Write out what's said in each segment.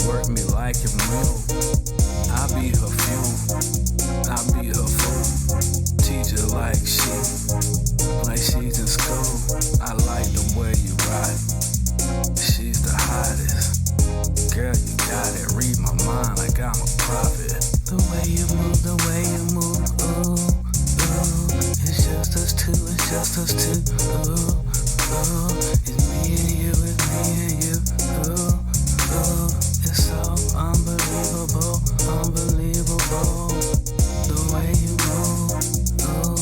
Work me like a mule. I be her fuel. I be her fool. Teach her like she's in school. I like the way you ride. She's the hottest. Girl, you got it. Read my mind like I'm a prophet. The way you move, ooh, ooh. It's just us two, ooh, ooh. It's me and you, ooh, ooh. It's so unbelievable. The way you move, ooh,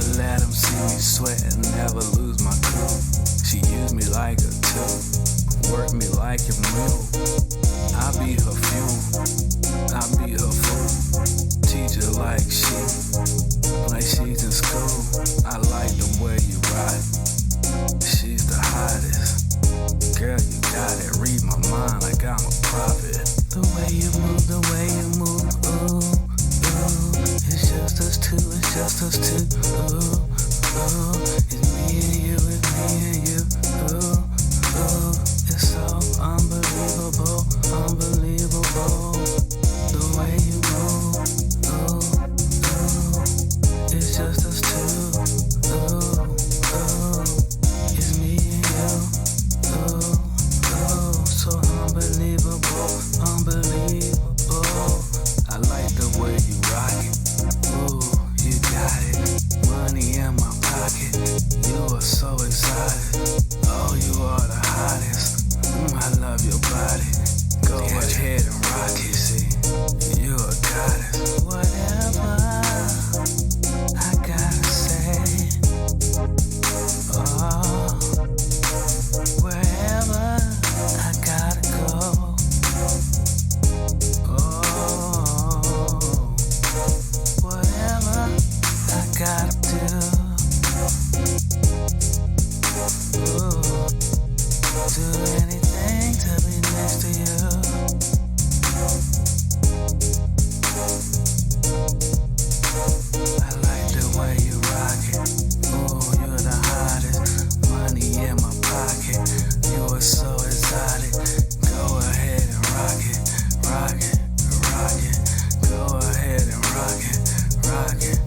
Never let them see me sweat and never lose my cool. She used me like a tool, work me like a mule. I be her fuel, I be her fool. Teach her like she's in school. I like the way you ride, she's the hottest. Girl, you got it, read my mind like I'm a prophet. The way you move, ooh, ooh. It's just us two, ooh, ooh. It's me and you, ooh, ooh. It's so unbelievable. The way you move, ooh, ooh. It's just us two, ooh, ooh. It's me and you, ooh, ooh. So unbelievable. I like the way you rock it, ooh, you got it. Money in my pocket, you are so exotic. Oh, you are the hottest, I love your body. Go ahead and rock it, see, you a goddess. Whatever I gotta say, oh, wherever I gotta go, oh, whatever I gotta do, ooh, do anything to be next to you. I like the way you rock it, ooh, you're the hottest. Money in my pocket, you are so exotic. Go ahead and rock it. Go ahead and rock it.